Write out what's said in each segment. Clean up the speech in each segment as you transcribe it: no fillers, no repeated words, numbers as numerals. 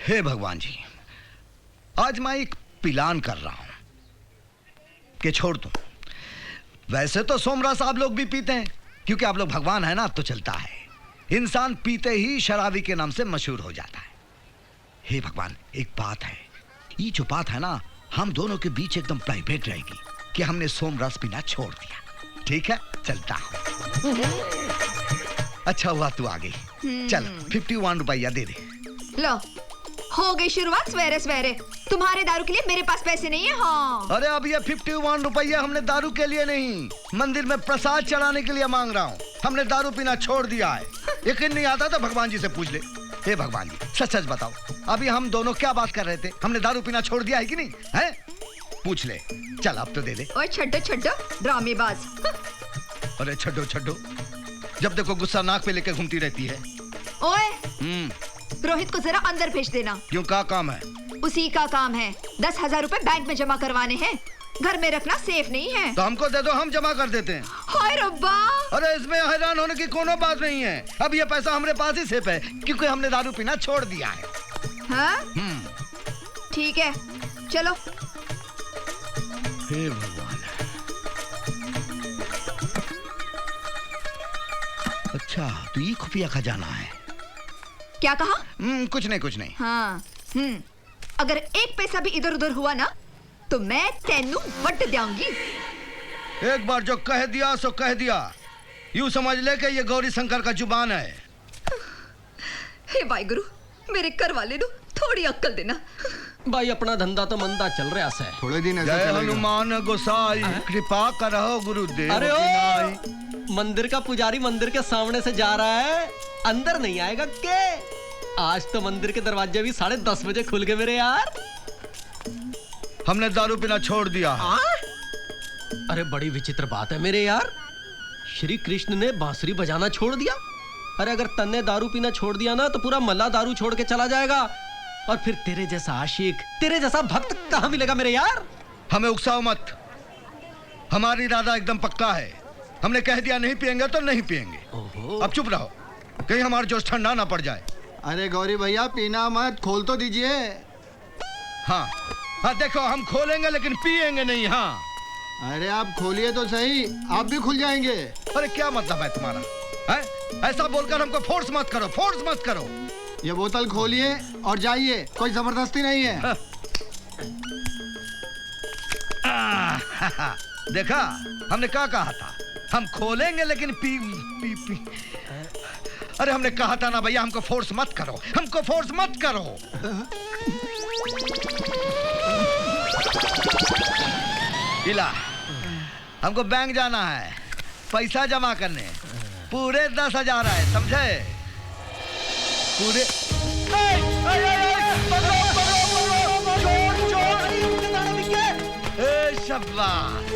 हे भगवान जी, आज मैं एक प्लान कर रहा हूं कि छोड़ दूं। वैसे तो सोमरास आप लोग भी पीते हैं, क्योंकि आप लोग भगवान है ना, तो चलता है। इंसान पीते ही शराबी के नाम से मशहूर हो जाता है। हे भगवान, एक बात है, ये जो बात है ना, हम दोनों के बीच एकदम प्राइवेट रहेगी कि हमने सोमरस पीना छोड़ दिया। ठीक है, चलता हूं। अच्छा हुआ तू आ गई। चल 51 रुपया दे दे। लो, हो गई शुरुआत सवेरे सवेरे। तुम्हारे दारू के लिए मेरे पास पैसे नहीं है। हाँ। अरे अब ये 51 रुपया हमने दारू के लिए नहीं, मंदिर में प्रसाद चढ़ाने के लिए मांग रहा हूँ। हमने दारू पीना छोड़ दिया है। यकीन नहीं आता तो भगवान जी से पूछ ले। हे भगवान जी, सच सच बताओ, अभी हम दोनों क्या बात कर रहे थे? हमने दारू पीना छोड़ दिया है कि नहीं? है? पूछ ले। चल अब तो दे दे। ओए छड्डो छड्डो ड्रामेबाज। अरे छड्डो छड्डो, जब देखो गुस्सा नाक पे लेके घूमती रहती है। ओए रोहित को जरा अंदर भेज देना। क्यों, क्या काम है? उसी का काम है। 10,000 रुपए बैंक में जमा करवाने हैं। घर में रखना सेफ नहीं है। तो हमको दे दो, हम जमा कर देते हैं। हाय रब्बा। अरे इसमें हैरान होने की कोनो बात नहीं है। अब ये पैसा हमारे पास ही सेफ है, क्योंकि हमने दारू पीना छोड़ दिया है। हाँ? ठीक है, चलो। हे भगवान। अच्छा, तो ये खुफिया खजाना है। क्या कहा? कुछ नहीं कुछ नहीं। हाँ। अगर एक पैसा भी इधर उधर हुआ ना, तो मैं तेनू वट देंगी। एक बार जो कह दिया सो कह दिया। यूं समझ ले कि ये गौरी शंकर का जुबान है। हे भाई गुरु, मेरे घर वाले नु थोड़ी अक्ल देना। भाई अपना धंधा तो मंदा चल रहा है। थोड़े दिन ऐसा जय चलेगा। हनुमान गोसाई, कृपा करहो गुरुदेव। अरे की नाई। ओ, मंदिर का पुजारी मंदिर के सामने से जा रहा है, अंदर नहीं आएगा के? आज तो मंदिर के दरवाजे भी 10:30 बजे खुल गए मेरे यार। हमने दारू पीना छोड़ दिया। अरे बड़ी विचित्र बात है मेरे यार, श्री कृष्ण ने बांसुरी बजाना छोड़ दिया। अरे अगर तन्ने दारू पीना छोड़ दिया ना, तो पूरा मल्ला दारू छोड़ के चला जाएगा। और फिर तेरे जैसा आशिक, तेरे जैसा भक्त कहां मिलेगा मेरे यार? हमें उकसाओ मत, हमारी इरादा एकदम पक्का है। हमने कह दिया नहीं पिएंगे तो नहीं पिएंगे। अब चुप रहो, कहीं हमारा जोश ठंडा ना पड़ जाए। अरे गौरी भैया, पीना मत, खोल तो दीजिए। हाँ हाँ, देखो हम खोलेंगे लेकिन पिएंगे नहीं। हाँ, अरे आप खोलिए तो सही, आप भी खुल जाएंगे। अरे क्या मतलब है तुम्हारा? है? ऐसा बोलकर हमको फोर्स मत करो, फोर्स मत करो। ये बोतल खोलिए और जाइए, कोई जबरदस्ती नहीं है। देखा, हमने क्या कहा था? हम खोलेंगे लेकिन पी पी पी। अरे हमने कहा था ना भैया, हमको फोर्स मत करो, हमको फोर्स मत करो। इला, हमको बैंक जाना है, पैसा जमा करने। पूरे 10,000 है, समझे? पूरे। शाबाश।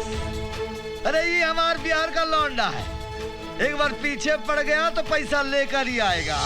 अरे ये हमार बिहार का लौंडा है, एक बार पीछे पड़ गया तो पैसा लेकर ही आएगा।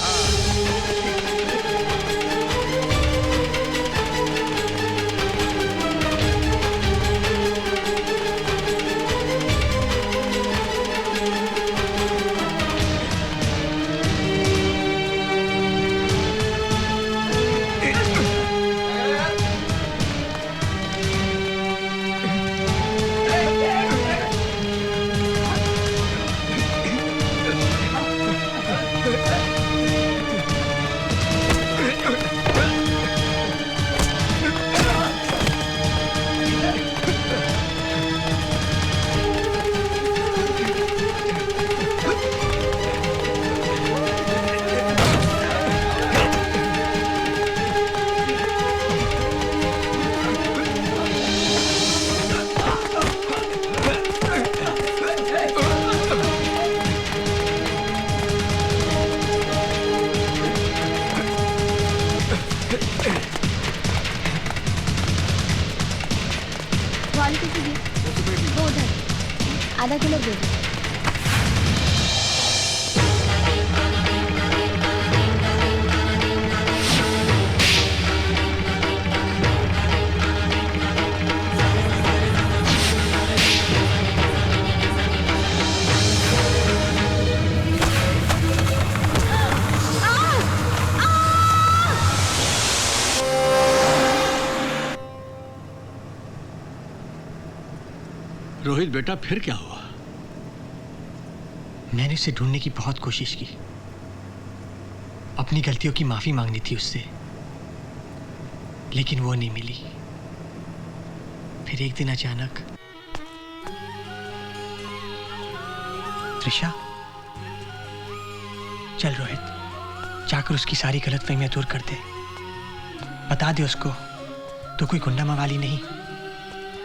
आधा किलो दे दो। रोहित बेटा फिर क्या हुआ? मैंने उसे ढूंढने की बहुत कोशिश की, अपनी गलतियों की माफी मांगनी थी उससे, लेकिन वो नहीं मिली। फिर एक दिन अचानक त्रिशा, चल रोहित, जाकर उसकी सारी गलतफहमियां दूर कर दे। बता दे उसको तू कोई गुंडा मवाली नहीं,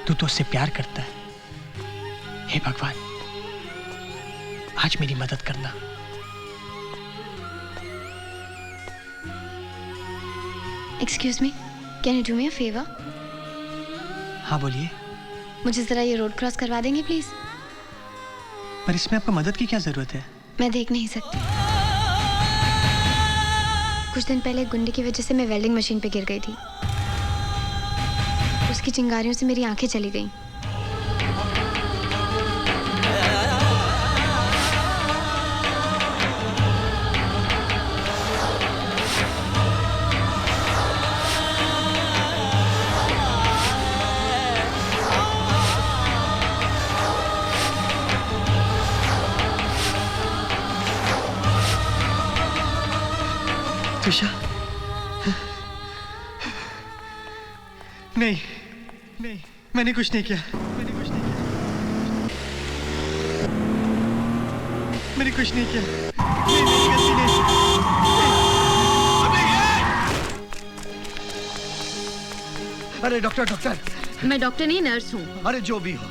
तू तो उससे प्यार करता है। हे भगवान, आज मेरी मदद करना। Excuse me, can you do me a favour? हाँ बोलिए। मुझे जरा ये रोड क्रॉस करवा देंगे प्लीज? पर इसमें आपको मदद की क्या जरूरत है? मैं देख नहीं सकती। कुछ दिन पहले एक गुंडे की वजह से मैं वेल्डिंग मशीन पे गिर गई थी। उसकी चिंगारियों से मेरी आंखें चली गईं। त्रिशा, नहीं नहीं, मैंने कुछ नहीं किया, मैंने कुछ नहीं किया, मैंने कुछ नहीं किया, नहीं, मेरी गलती नहीं। अरे डॉक्टर डॉक्टर, मैं डॉक्टर नहीं, नर्स हूँ। अरे जो भी हो,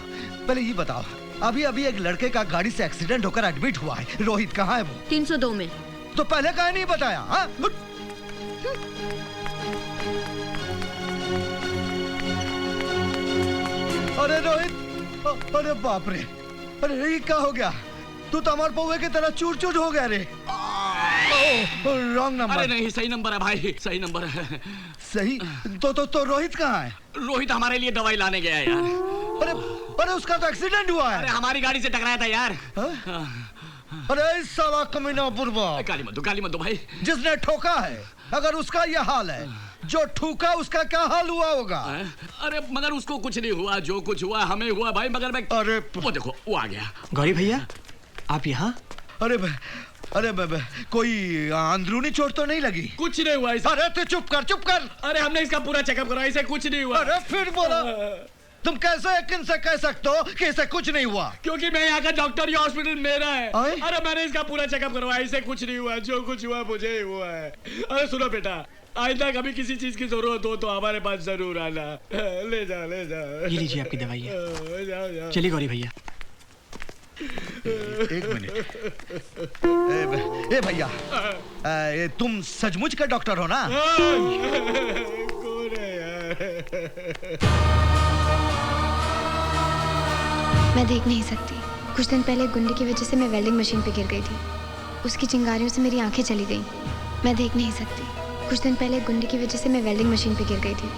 पहले ये बताओ, अभी अभी एक लड़के का गाड़ी से एक्सीडेंट होकर एडमिट हुआ है। रोहित कहाँ है वो? 302 में। तो पहले कहाँ नहीं बताया? हाँ? अरे रोहित, अरे बाप रे, अरे ये क्या हो गया? तू तो हमारे पौवे की तरह चूर चूर हो गया रे। Wrong number. अरे नहीं, सही नंबर है भाई, सही नंबर है। सही? तो रोहित कहाँ है? रोहित हमारे लिए दवाई लाने गया है यार। अरे अरे उसका तो एक्सीडेंट हुआ है। अरे हमारी गाड़ी से टकराया था यार। अरे साला कमीना बुर्बा, गाली मत दो भाई। जिसने ठोका है, अगर उसका यह हाल है, जो ठूका उसका क्या हाल हुआ होगा? अरे मगर उसको कुछ नहीं हुआ, जो कुछ हुआ हमें हुआ भाई। मगर मैं, अरे वो देखो वो आ गया। गौरी भैया, आप यहाँ? अरे कोई अंदरूनी चोट तो नहीं लगी? कुछ नहीं हुआ इसे। अरे तू चुप कर। अरे हमने इसका पूरा चेकअप करा, इसे कुछ नहीं हुआ। अरे फिर बोला, तुम कैसे यकीन से कह सकते हो कि इसे कुछ नहीं हुआ? क्योंकि मैं यहाँ का डॉक्टर, ये हॉस्पिटल मेरा है। आए? अरे मैंने इसका पूरा चेकअप करवाया, इसे कुछ नहीं हुआ, जो कुछ हुआ मुझे ही हुआ है। अरे सुनो बेटा, आइंदा कभी किसी चीज की जरूरत हो तो हमारे पास जरूर आना। ले जाओ। ये लीजिए आपकी दवाई है। जाओ। चलिए गौरी भैया। एक मिनट। ए भैया, तुम सचमुच का डॉक्टर हो ना? कौन है यार? मैं देख नहीं सकती। कुछ दिन पहले एक गुंडे की वजह से मैं वेल्डिंग मशीन पे गिर गई थी। उसकी चिंगारियों से मेरी आंखें चली गईं। मैं देख नहीं सकती। कुछ दिन पहले एक गुंडे की वजह से मैं वेल्डिंग मशीन पे गिर गई थी।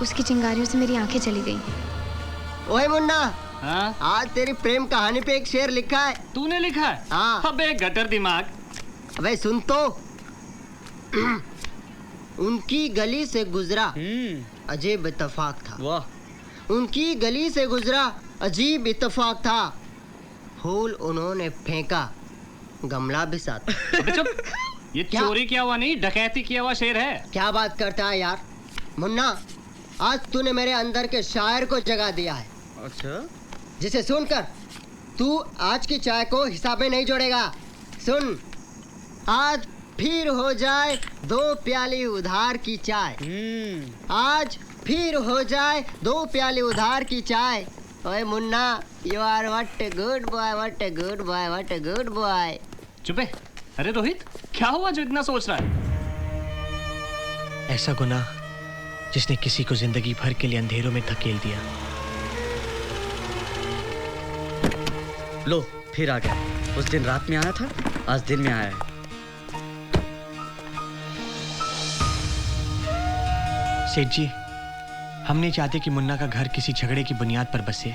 उसकी चिंगारियों से मेरी आंखें चली गईं। ओए मुन्ना, हाँ? आज तेरी प्रेम कहानी पे एक शेर लिखा है। तूने लिखा है? हाँ। अबे गटर दिमाग। अबे सुन तो। उनकी गली से गुजरा, अजीब इत्तेफाक था। वाह। उनकी गली से गुजरा, अजीब इत्तेफाक था। फूल उन्होंने फेंका, गमला भी साथ। अबे चुप। ये क्या? चोरी किया हुआ नहीं, डकैती किया हुआ शेर है। क्या बात करता है यार? मुन्ना, आज तूने मेरे अंदर के शायर को जगा दिया है। अच्छा? जिसे सुनकर तू आज की चाय को हिसाब में नहीं जोड़ेगा। सुन, आज फिर हो जाए 2 प्याली उधार की चाय। आज फिर हो जाए 2 प्याली उधार की चाय। ओए Munna, you are what a good boy, what a good boy, what a good boy. चुपे। अरे रोहित, क्या हुआ जो इतना सोच रहा है? ऐसा गुनाह जिसने किसी को जिंदगी भर के लिए अंधेरों में धकेल दिया। लो फिर आ गया। उस दिन रात में आया था, आज दिन में आया है। सेठ जी, हम नहीं चाहते कि मुन्ना का घर किसी झगड़े की बुनियाद पर बसे,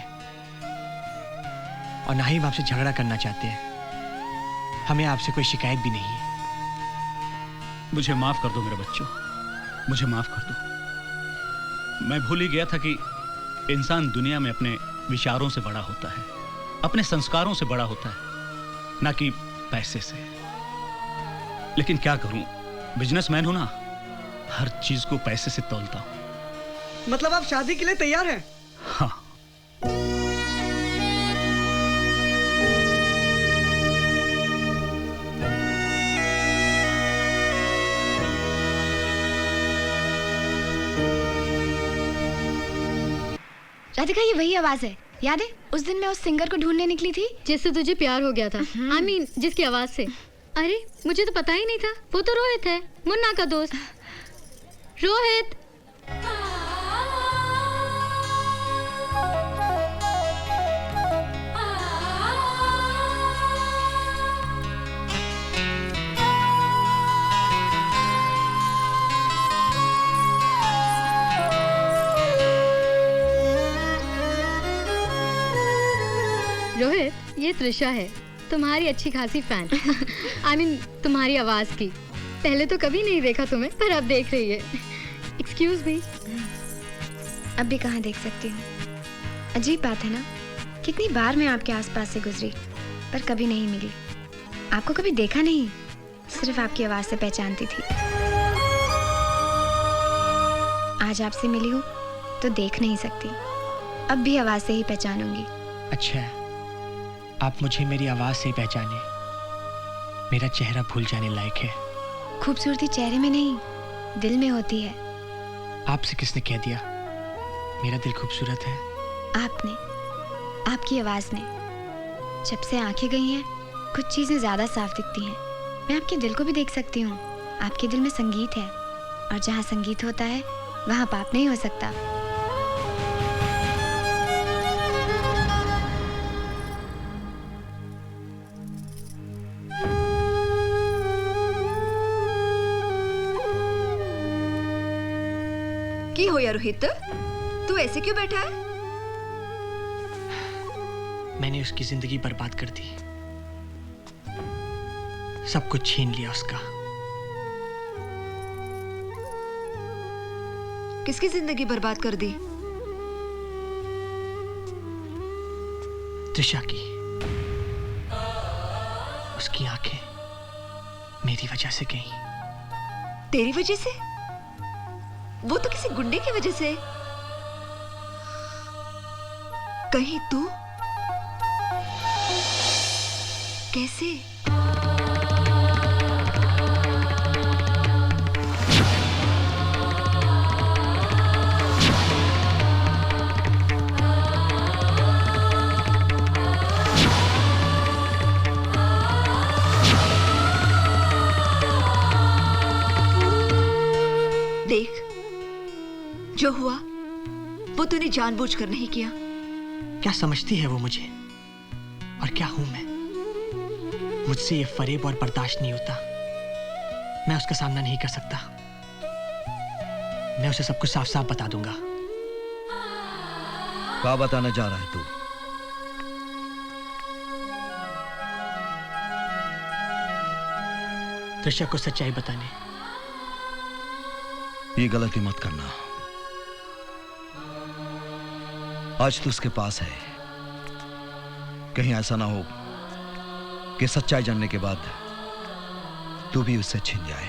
और ना ही हम आपसे झगड़ा करना चाहते हैं। हमें आपसे कोई शिकायत भी नहीं है। मुझे माफ कर दो मेरे बच्चों, मुझे माफ कर दो। मैं भूल ही गया था कि इंसान दुनिया में अपने विचारों से बड़ा होता है, अपने संस्कारों से बड़ा होता है, ना कि पैसे से। लेकिन क्या करूं, बिजनेसमैन हूं ना, हर चीज को पैसे से तौलता हूं। मतलब आप शादी के लिए तैयार हैं? हाँ। राधिका, ये वही आवाज है, याद है? उस दिन मैं उस सिंगर को ढूंढने निकली थी जिससे तुझे प्यार हो गया था। I mean, जिसकी आवाज से। अरे मुझे तो पता ही नहीं था, वो तो रोहित है, मुन्ना का दोस्त। रोहित। रोहित, ये त्रिशा है, तुम्हारी अच्छी खासी फैन। I mean, तुम्हारी आवाज की। पहले तो कभी नहीं देखा तुम्हें, पर अब देख रही है। Excuse me. अब भी कहाँ देख सकती हूँ? अजीब बात है ना, कितनी बार मैं आपके आसपास से गुजरी पर कभी नहीं मिली। आपको कभी देखा नहीं, सिर्फ आपकी आवाज से पहचानती थी। आज आपसे मिली हूँ तो देख नहीं सकती, अब भी आवाज से ही पहचानूंगी। अच्छा, आप मुझे मेरी आवाज से ही पहचाने, मेरा चेहरा भूल जाने लायक है। खूबसूरती चेहरे में नहीं, दिल में होती है। आपसे किसने कह दिया मेरा दिल खूबसूरत है? आपने, आपकी आवाज ने। जब से आंखें गई हैं, कुछ चीजें ज्यादा साफ दिखती हैं। मैं आपके दिल को भी देख सकती हूँ। आपके दिल में संगीत है, और जहाँ संगीत होता है वहाँ पाप नहीं हो सकता। की हो या रोहित, तू ऐसे क्यों बैठा है? मैंने उसकी जिंदगी बर्बाद कर दी, सब कुछ छीन लिया उसका। किसकी जिंदगी बर्बाद कर दी? त्रिशा की। उसकी आंखें मेरी वजह से गईं। तेरी वजह से? वो तो किसी गुंडे की वजह से। कहीं तू? कैसे? देख, जो हुआ वो तूने जानबूझकर नहीं किया। क्या समझती है वो मुझे, और क्या हूं मैं? मुझसे ये फरेब और बर्दाश्त नहीं होता। मैं उसका सामना नहीं कर सकता। मैं उसे सब कुछ साफ साफ बता दूंगा। क्या बताना चाह रहा है तू? त्रिशा को सच्चाई बताने। ये गलती मत करना। आज तू उसके पास है, कहीं ऐसा ना हो कि सच्चाई जानने के बाद तू भी उससे छिन जाए।